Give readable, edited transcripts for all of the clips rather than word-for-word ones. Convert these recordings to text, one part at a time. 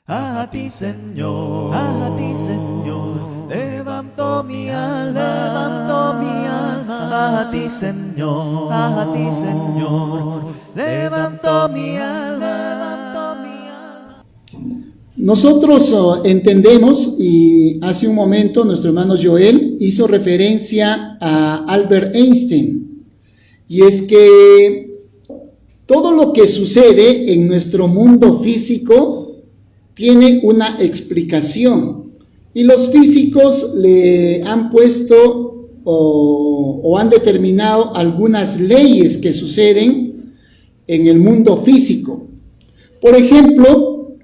A ti, Señor, levanto mi alma, a ti, Señor, levanto mi alma. Nosotros entendemos, y hace un momento nuestro hermano Joel hizo referencia a Albert Einstein, y es que todo lo que sucede en nuestro mundo físico tiene una explicación, y los físicos le han puesto o han determinado algunas leyes que suceden en el mundo físico. Por ejemplo,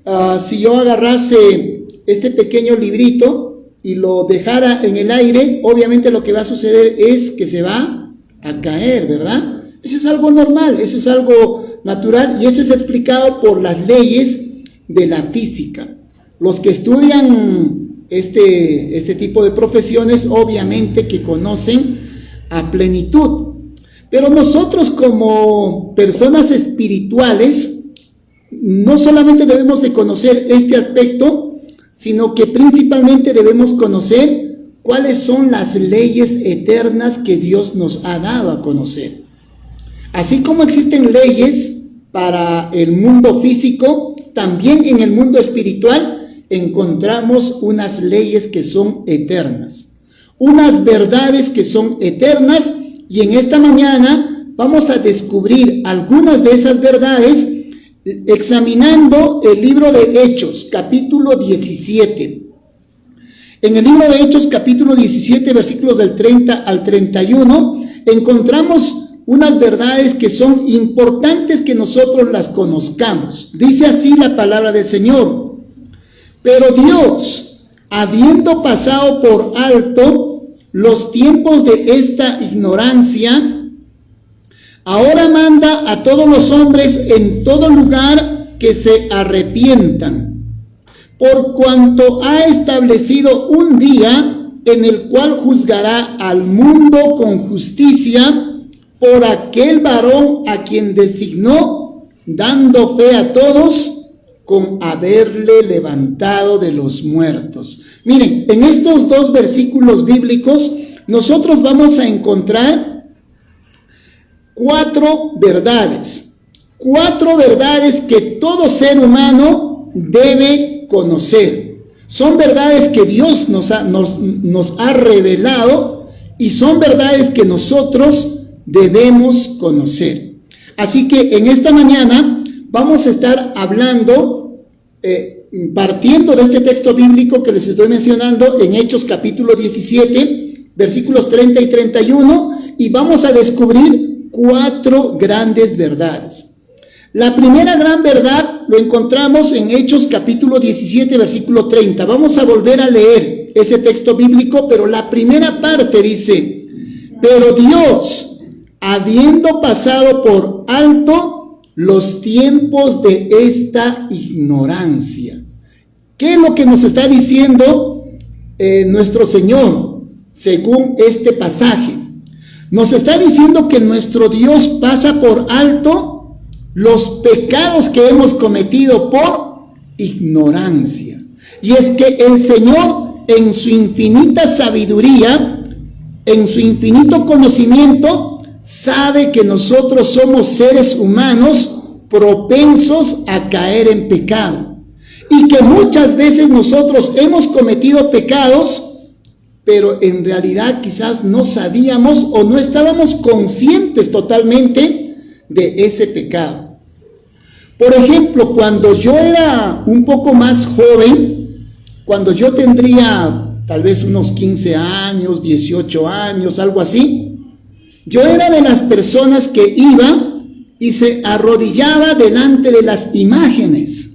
si yo agarrase este pequeño librito y lo dejara en el aire, obviamente lo que va a suceder es que se va a caer, ¿verdad? Eso es algo normal, eso es algo natural, y eso es explicado por las leyes de la física. Los que estudian este tipo de profesiones, obviamente que conocen a plenitud. Pero nosotros, como personas espirituales, no solamente debemos de conocer este aspecto, sino que principalmente debemos conocer cuáles son las leyes eternas que Dios nos ha dado a conocer. Así como existen leyes para el mundo físico, también en el mundo espiritual encontramos unas leyes que son eternas, unas verdades que son eternas, y en esta mañana vamos a descubrir algunas de esas verdades examinando el libro de Hechos, capítulo 17. En el libro de Hechos, capítulo 17, versículos del 30 al 31, encontramos unas verdades que son importantes que nosotros las conozcamos. Dice así la palabra del Señor: pero Dios, habiendo pasado por alto los tiempos de esta ignorancia, ahora manda a todos los hombres en todo lugar que se arrepientan, por cuanto ha establecido un día en el cual juzgará al mundo con justicia por aquel varón a quien designó, dando fe a todos con haberle levantado de los muertos. Miren, en estos dos versículos bíblicos nosotros vamos a encontrar cuatro verdades que todo ser humano debe conocer. Son verdades que Dios nos ha revelado, y son verdades que nosotros debemos conocer. Así que en esta mañana vamos a estar hablando, partiendo de este texto bíblico que les estoy mencionando en Hechos capítulo 17, versículos 30 y 31, y vamos a descubrir cuatro grandes verdades. La primera gran verdad lo encontramos en Hechos capítulo 17, versículo 30. Vamos a volver a leer ese texto bíblico, pero la primera parte dice: pero Dios, habiendo pasado por alto los tiempos de esta ignorancia. ¿Qué es lo que nos está diciendo nuestro Señor según este pasaje? Nos está diciendo que nuestro Dios pasa por alto los pecados que hemos cometido por ignorancia. Y es que el Señor, en su infinita sabiduría, en su infinito conocimiento, sabe que nosotros somos seres humanos propensos a caer en pecado, y que muchas veces nosotros hemos cometido pecados, pero en realidad quizás no sabíamos o no estábamos conscientes totalmente de ese pecado. Por ejemplo, cuando yo era un poco más joven, cuando yo tendría tal vez unos 15 años, 18 años, algo así, yo era de las personas que iba y se arrodillaba delante de las imágenes,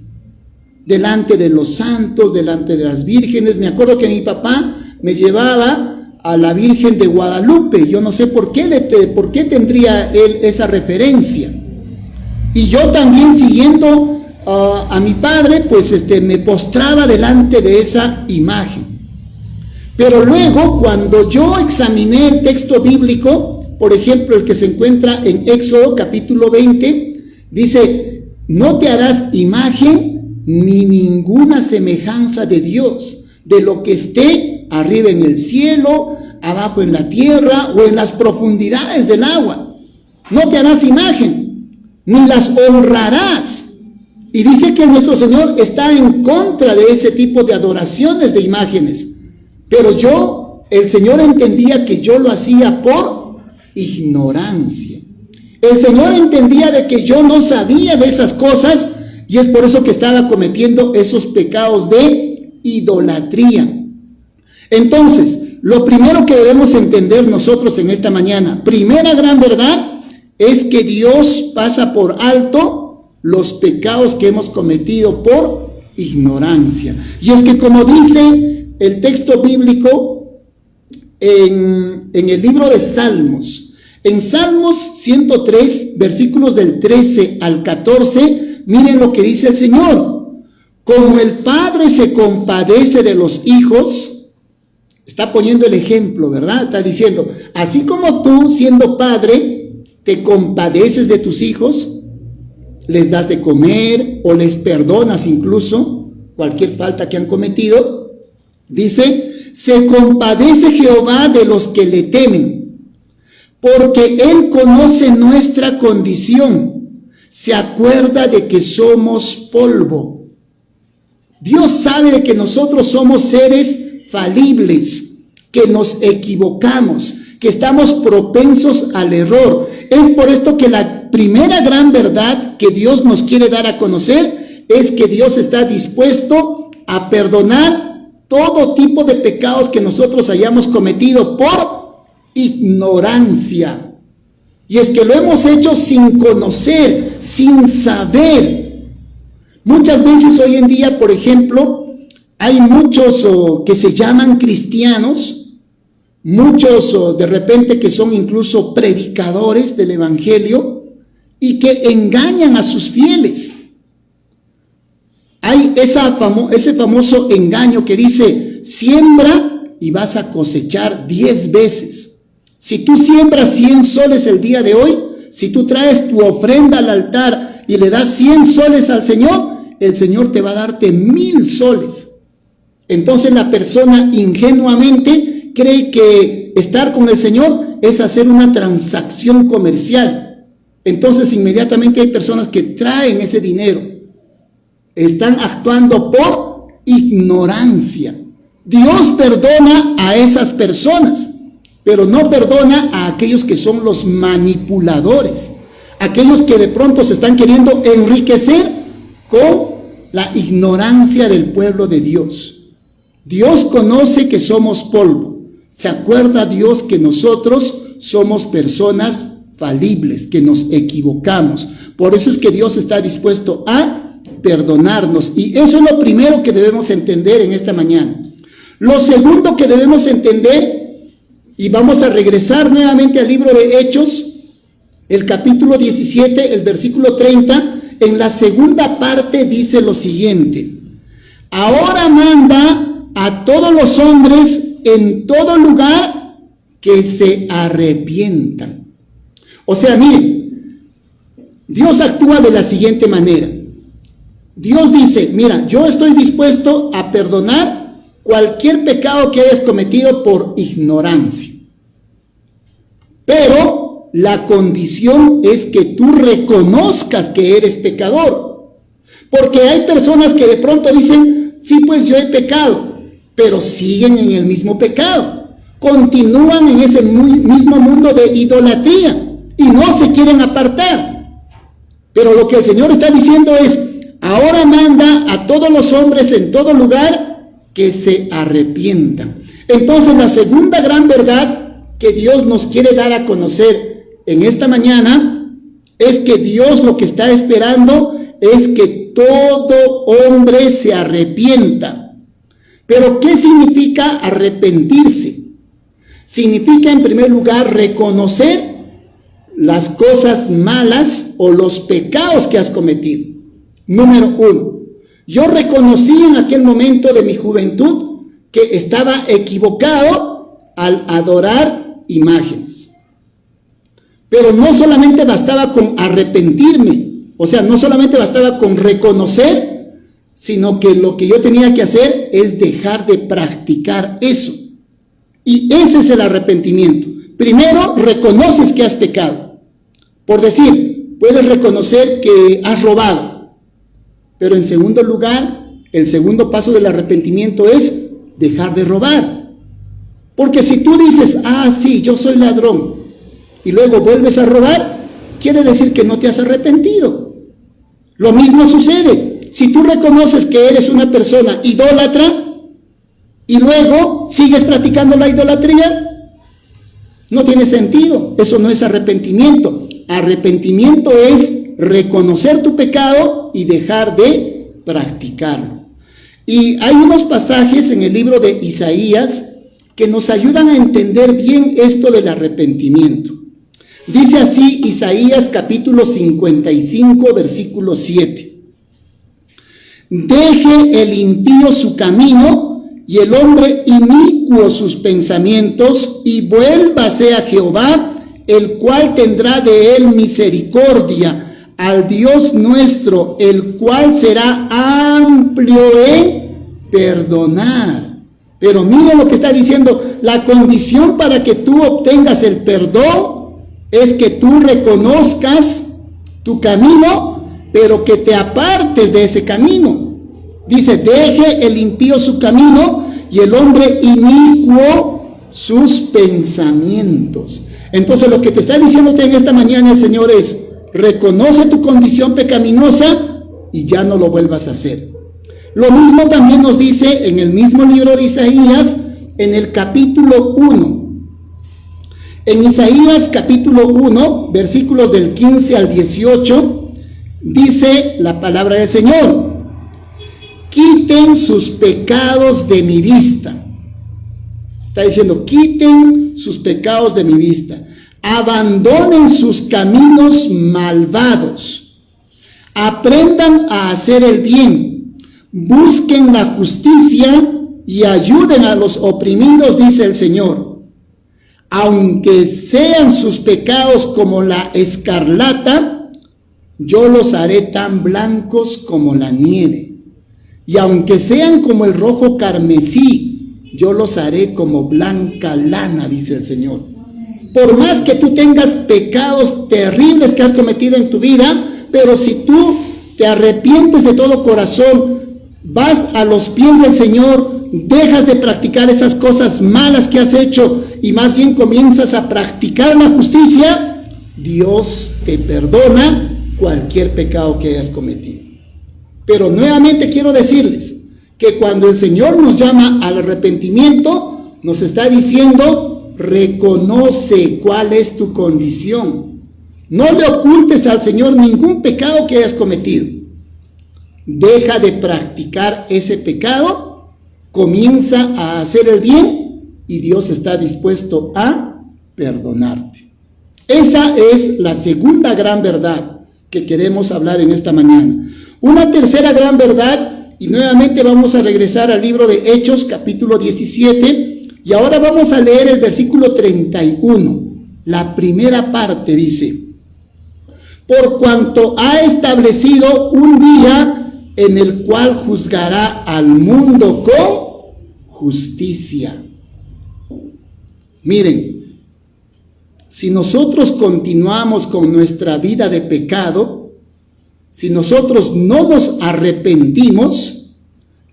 delante de los santos, delante de las vírgenes. Me acuerdo que mi papá me llevaba a la Virgen de Guadalupe. Yo no sé por qué tendría él esa referencia. Y yo también, siguiendo a mi padre, pues me postraba delante de esa imagen. Pero luego, cuando yo examiné el texto bíblico, por ejemplo, el que se encuentra en Éxodo capítulo 20, dice: no te harás imagen ni ninguna semejanza de Dios, de lo que esté arriba en el cielo, abajo en la tierra o en las profundidades del agua. No te harás imagen, ni las honrarás. Y dice que nuestro Señor está en contra de ese tipo de adoraciones de imágenes. Pero el Señor entendía que yo lo hacía por ignorancia. El Señor entendía de que yo no sabía de esas cosas y es por eso que estaba cometiendo esos pecados de idolatría. Entonces, lo primero que debemos entender nosotros en esta mañana, primera gran verdad, es que Dios pasa por alto los pecados que hemos cometido por ignorancia. Y es que como dice el texto bíblico en el libro de Salmos, en Salmos 103, versículos del 13 al 14, miren lo que dice el Señor. Como el Padre se compadece de los hijos, está poniendo el ejemplo, ¿verdad? Está diciendo, así como tú, siendo padre, te compadeces de tus hijos, les das de comer o les perdonas incluso cualquier falta que han cometido, dice, se compadece Jehová de los que le temen, porque Él conoce nuestra condición, se acuerda de que somos polvo. Dios sabe de que nosotros somos seres falibles, que nos equivocamos, que estamos propensos al error. Es por esto que la primera gran verdad que Dios nos quiere dar a conocer es que Dios está dispuesto a perdonar todo tipo de pecados que nosotros hayamos cometido por ignorancia. Y es que lo hemos hecho sin conocer, sin saber. Muchas veces hoy en día, por ejemplo, hay muchos que se llaman cristianos, muchos de repente que son incluso predicadores del evangelio y que engañan a sus fieles. Hay ese famoso engaño que dice, siembra y vas a cosechar 10 veces. Si tú siembras 100 soles el día de hoy, si tú traes tu ofrenda al altar y le das 100 soles al Señor, el Señor te va a darte 1000 soles. Entonces la persona ingenuamente cree que estar con el Señor es hacer una transacción comercial. Entonces inmediatamente hay personas que traen ese dinero. Están actuando por ignorancia. Dios perdona a esas personas, pero no perdona a aquellos que son los manipuladores, aquellos que de pronto se están queriendo enriquecer con la ignorancia del pueblo de Dios. Dios conoce que somos polvo. Se acuerda Dios que nosotros somos personas falibles, que nos equivocamos. Por eso es que Dios está dispuesto a perdonarnos. Y eso es lo primero que debemos entender en esta mañana. Lo segundo que debemos entender, y vamos a regresar nuevamente al libro de Hechos, el capítulo 17, el versículo 30, en la segunda parte dice lo siguiente: ahora manda a todos los hombres en todo lugar que se arrepientan. O sea, miren, Dios actúa de la siguiente manera. Dios dice, mira, yo estoy dispuesto a perdonar cualquier pecado que hayas cometido por ignorancia. Pero la condición es que tú reconozcas que eres pecador. Porque hay personas que de pronto dicen, sí, pues yo he pecado, pero siguen en el mismo pecado. Continúan en ese mismo mundo de idolatría y no se quieren apartar. Pero lo que el Señor está diciendo es, ahora manda a todos los hombres en todo lugar que se arrepientan. Entonces la segunda gran verdad que Dios nos quiere dar a conocer en esta mañana es que Dios lo que está esperando es que todo hombre se arrepienta. Pero ¿qué significa arrepentirse? Significa en primer lugar reconocer las cosas malas o los pecados que has cometido. Número 1. Yo reconocí en aquel momento de mi juventud que estaba equivocado al adorar imágenes. Pero no solamente bastaba con arrepentirme, o sea, no solamente bastaba con reconocer sino que lo que yo tenía que hacer es dejar de practicar eso. Y ese es el arrepentimiento. Primero, reconoces que has pecado. Por decir, puedes reconocer que has robado. Pero en segundo lugar, el segundo paso del arrepentimiento es dejar de robar. Porque si tú dices, sí, yo soy ladrón, y luego vuelves a robar, quiere decir que no te has arrepentido. Lo mismo sucede. Si tú reconoces que eres una persona idólatra, y luego sigues practicando la idolatría, no tiene sentido. Eso no es arrepentimiento. Arrepentimiento es reconocer tu pecado y dejar de practicarlo. Y hay unos pasajes en el libro de Isaías que nos ayudan a entender bien esto del arrepentimiento. Dice así Isaías capítulo 55, versículo 7. Deje el impío su camino y el hombre inicuo sus pensamientos, y vuélvase a Jehová, el cual tendrá de él misericordia, al Dios nuestro, el cual será amplio en perdonar. Pero mira lo que está diciendo, la condición para que tú obtengas el perdón es que tú reconozcas tu camino, pero que te apartes de ese camino. Dice, deje el impío su camino y el hombre inicuo sus pensamientos. Entonces lo que te está diciéndote en esta mañana el Señor es, reconoce tu condición pecaminosa y ya no lo vuelvas a hacer. Lo mismo también nos dice en el mismo libro de Isaías, en el capítulo 1. En Isaías capítulo 1, versículos del 15 al 18, dice la palabra del Señor: quiten sus pecados de mi vista. Está diciendo, quiten sus pecados de mi vista. Abandonen sus caminos malvados. Aprendan a hacer el bien. Busquen la justicia y ayuden a los oprimidos, dice el Señor. Aunque sean sus pecados como la escarlata, yo los haré tan blancos como la nieve. Y aunque sean como el rojo carmesí, yo los haré como blanca lana, dice el Señor. Por más que tú tengas pecados terribles que has cometido en tu vida, pero si tú te arrepientes de todo corazón, vas a los pies del Señor, dejas de practicar esas cosas malas que has hecho y más bien comienzas a practicar la justicia, Dios te perdona cualquier pecado que hayas cometido. Pero nuevamente quiero decirles que cuando el Señor nos llama al arrepentimiento, nos está diciendo, reconoce cuál es tu condición. No le ocultes al Señor ningún pecado que hayas cometido. Deja de practicar ese pecado, comienza a hacer el bien y Dios está dispuesto a perdonarte. Esa es la segunda gran verdad que queremos hablar en esta mañana. Una tercera gran verdad, y nuevamente vamos a regresar al libro de Hechos, capítulo 17, y ahora vamos a leer el versículo 31. La primera parte dice, por cuanto ha establecido un día en el cual juzgará al mundo con justicia. Miren, si nosotros continuamos con nuestra vida de pecado, si nosotros no nos arrepentimos,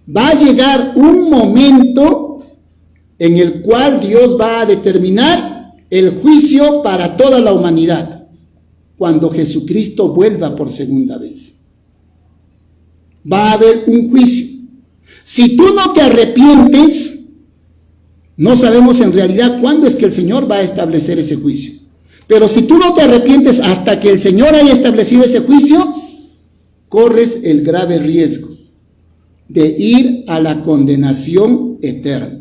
va a llegar un momento en el cual Dios va a determinar el juicio para toda la humanidad, cuando Jesucristo vuelva por segunda vez. Va a haber un juicio. Si tú no te arrepientes, no sabemos en realidad cuándo es que el Señor va a establecer ese juicio. Pero si tú no te arrepientes hasta que el Señor haya establecido ese juicio, corres el grave riesgo de ir a la condenación eterna.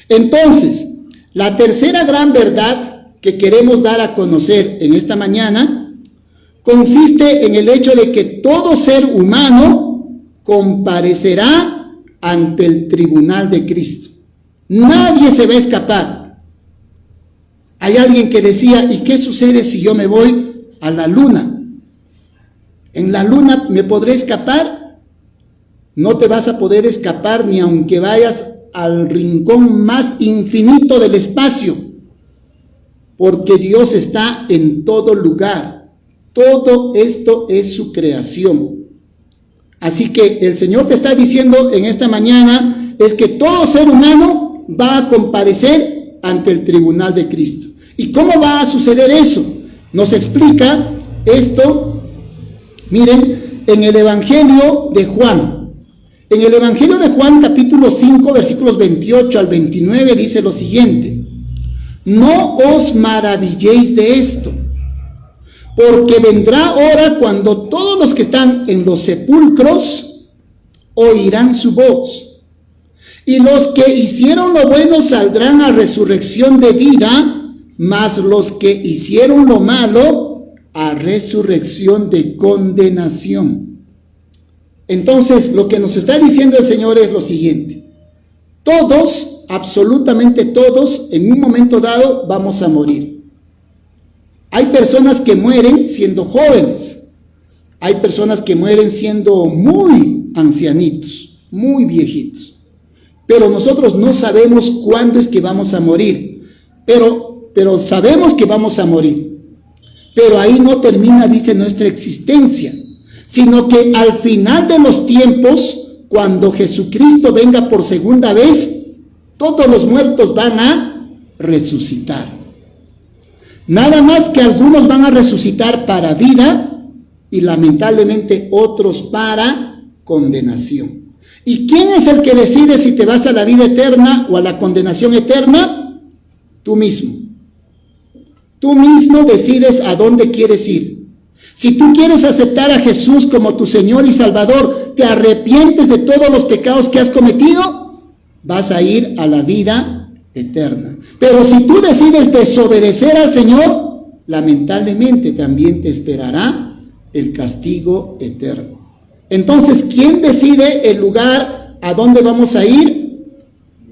Entonces, la tercera gran verdad que queremos dar a conocer en esta mañana consiste en el hecho de que todo ser humano comparecerá ante el tribunal de Cristo. Nadie se va a escapar. Hay alguien que decía, ¿y qué sucede si yo me voy a la luna? ¿En la luna me podré escapar? No te vas a poder escapar ni aunque vayas al rincón más infinito del espacio, porque Dios está en todo lugar. Todo esto es su creación. Así que el Señor te está diciendo en esta mañana es que todo ser humano va a comparecer ante el tribunal de Cristo. ¿Y cómo va a suceder eso? Nos explica esto, miren, en el Evangelio de Juan. En el Evangelio de Juan, capítulo 5, versículos 28 al 29, dice lo siguiente: no os maravilléis de esto, porque vendrá hora cuando todos los que están en los sepulcros oirán su voz, y los que hicieron lo bueno saldrán a resurrección de vida, mas los que hicieron lo malo a resurrección de condenación. Entonces, lo que nos está diciendo el Señor es lo siguiente: todos, absolutamente todos, en un momento dado vamos a morir. Hay personas que mueren siendo jóvenes, hay personas que mueren siendo muy ancianitos, muy viejitos, pero nosotros no sabemos cuándo es que vamos a morir, pero sabemos que vamos a morir. Pero ahí no termina, dice, nuestra existencia, sino que al final de los tiempos, cuando Jesucristo venga por segunda vez, todos los muertos van a resucitar. Nada más que algunos van a resucitar para vida y lamentablemente otros para condenación. ¿Y quién es el que decide si te vas a la vida eterna o a la condenación eterna? Tú mismo. Tú mismo decides a dónde quieres ir. Si tú quieres aceptar a Jesús como tu Señor y Salvador, te arrepientes de todos los pecados que has cometido, vas a ir a la vida eterna. Pero si tú decides desobedecer al Señor, lamentablemente también te esperará el castigo eterno. Entonces, ¿quién decide el lugar a dónde vamos a ir?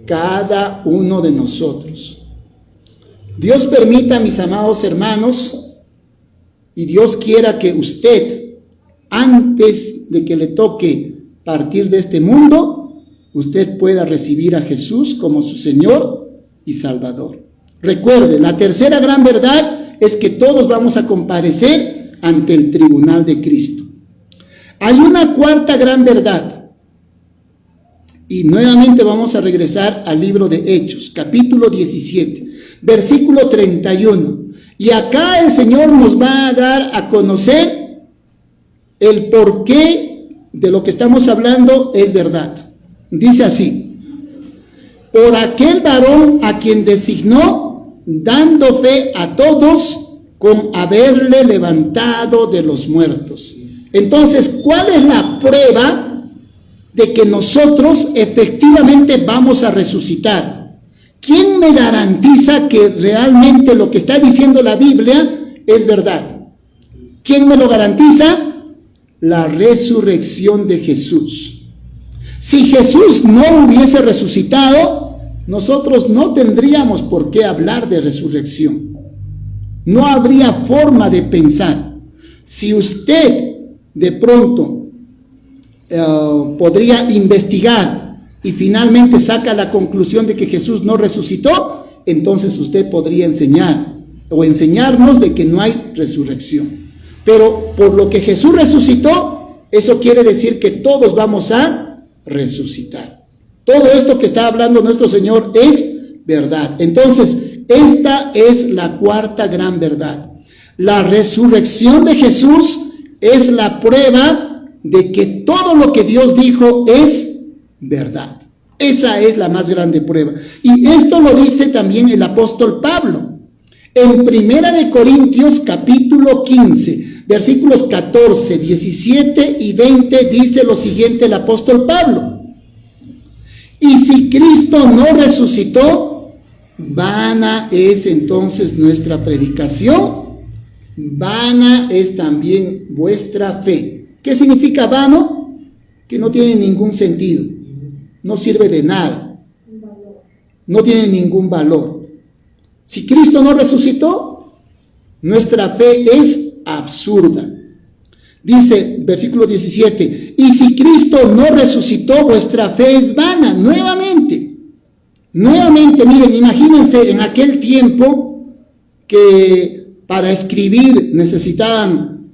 Cada uno de nosotros. Dios permita, mis amados hermanos, y Dios quiera que usted, antes de que le toque partir de este mundo, usted pueda recibir a Jesús como su Señor y Salvador. Recuerde, la tercera gran verdad es que todos vamos a comparecer ante el tribunal de Cristo. Hay una cuarta gran verdad, y nuevamente vamos a regresar al libro de Hechos, capítulo 17, versículo 31. Y acá el Señor nos va a dar a conocer el porqué de lo que estamos hablando es verdad. Dice así: por aquel varón a quien designó, dando fe a todos con haberle levantado de los muertos. Entonces, ¿cuál es la prueba de que nosotros efectivamente vamos a resucitar? ¿Quién me garantiza que realmente lo que está diciendo la Biblia es verdad? ¿Quién me lo garantiza? La resurrección de Jesús. Si Jesús no hubiese resucitado, nosotros no tendríamos por qué hablar de resurrección. No habría forma de pensar. Si usted de pronto podría investigar y finalmente saca la conclusión de que Jesús no resucitó, entonces usted podría enseñar o enseñarnos de que no hay resurrección. Pero por lo que Jesús resucitó, eso quiere decir que todos vamos a resucitar. Todo esto que está hablando nuestro Señor es verdad. Entonces, esta es la cuarta gran verdad. La resurrección de Jesús es la prueba de que todo lo que Dios dijo es verdad. Esa es la más grande prueba. Y esto lo dice también el apóstol Pablo. En 1 Corintios capítulo 15, versículos 14, 17 y 20 dice lo siguiente el apóstol Pablo: y si Cristo no resucitó, vana es entonces nuestra predicación, vana es también vuestra fe. ¿Qué significa vano? Que no tiene ningún sentido, no sirve de nada, no tiene ningún valor. Si Cristo no resucitó, nuestra fe es absurda. Dice, versículo 17, y si Cristo no resucitó, vuestra fe es vana. Nuevamente, miren, imagínense en aquel tiempo que para escribir necesitaban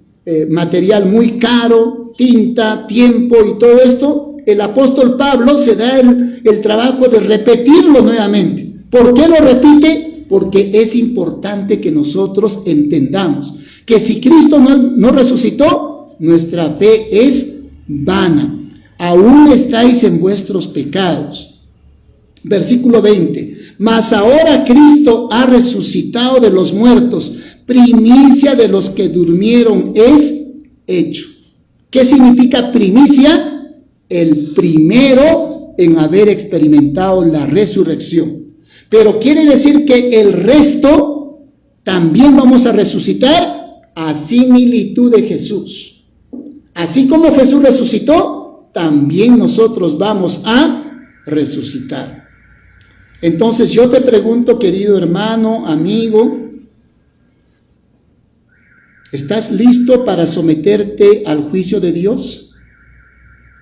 material muy caro, tinta, tiempo y todo esto. El apóstol Pablo se da el trabajo de repetirlo nuevamente. ¿Por qué lo repite? Porque es importante que nosotros entendamos que si Cristo no resucitó, nuestra fe es vana. Aún estáis en vuestros pecados. Versículo 20. Mas ahora Cristo ha resucitado de los muertos, primicia de los que durmieron es hecho. ¿Qué significa primicia? El primero en haber experimentado la resurrección. Pero quiere decir que el resto también vamos a resucitar a similitud de Jesús. Así como Jesús resucitó, también nosotros vamos a resucitar. Entonces yo te pregunto, querido hermano, amigo, ¿estás listo para someterte al juicio de Dios?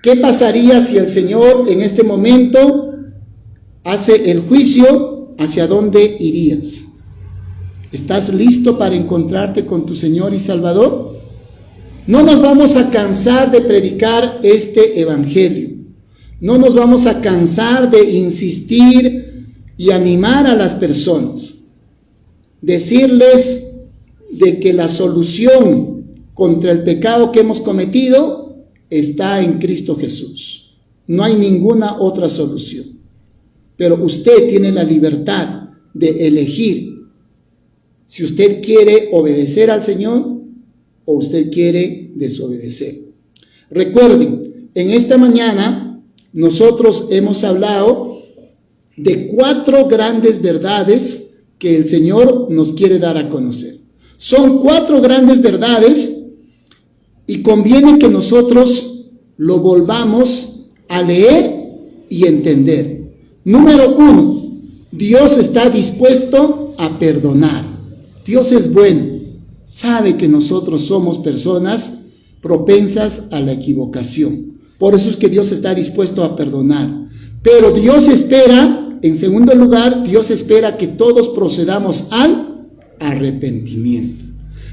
¿Qué pasaría si el Señor en este momento hace el juicio? ¿Hacia dónde irías? ¿Estás listo para encontrarte con tu Señor y Salvador? No nos vamos a cansar de predicar este evangelio. No nos vamos a cansar de insistir y animar a las personas. Decirles de que la solución contra el pecado que hemos cometido está en Cristo Jesús. No hay ninguna otra solución. Pero usted tiene la libertad de elegir si usted quiere obedecer al Señor o usted quiere desobedecer. Recuerden, en esta mañana nosotros hemos hablado de 4 grandes verdades que el Señor nos quiere dar a conocer. Son 4 grandes verdades y conviene que nosotros lo volvamos a leer y entender. Número 1, Dios está dispuesto a perdonar. Dios es bueno, sabe que nosotros somos personas propensas a la equivocación. Por eso es que Dios está dispuesto a perdonar. Pero Dios espera, en segundo lugar, Dios espera que todos procedamos al arrepentimiento.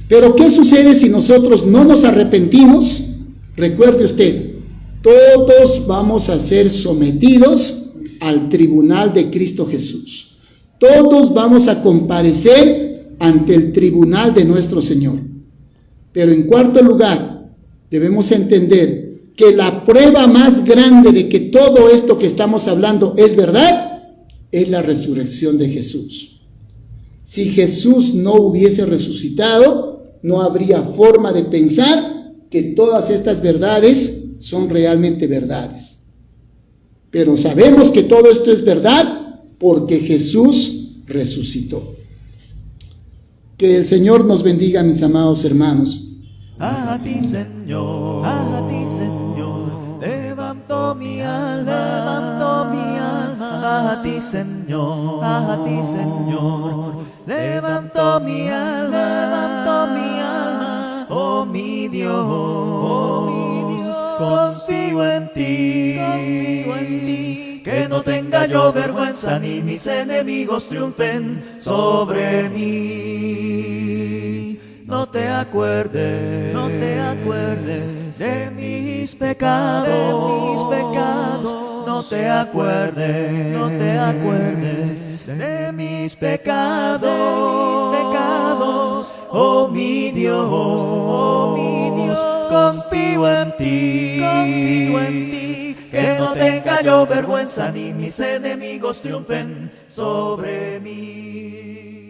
Pero ¿qué sucede si nosotros no nos arrepentimos? Recuerde usted, todos vamos a ser sometidos al tribunal de Cristo Jesús. Todos vamos a comparecer ante el tribunal de nuestro Señor. Pero en cuarto lugar, debemos entender que la prueba más grande de que todo esto que estamos hablando es verdad, es la resurrección de Jesús. Si Jesús no hubiese resucitado, no habría forma de pensar que todas estas verdades son realmente verdades. Pero sabemos que todo esto es verdad porque Jesús resucitó. Que el Señor nos bendiga, mis amados hermanos. A ti, Señor, levanto mi alma, a ti, Señor, levanto mi alma, oh mi Dios, confío en ti, que no tenga yo vergüenza ni mis enemigos triunfen sobre mí. No te acuerdes de mis pecados, no te acuerdes de mis pecados, oh mi Dios, confío en ti, que no tenga yo vergüenza ni mis enemigos triunfen sobre mí.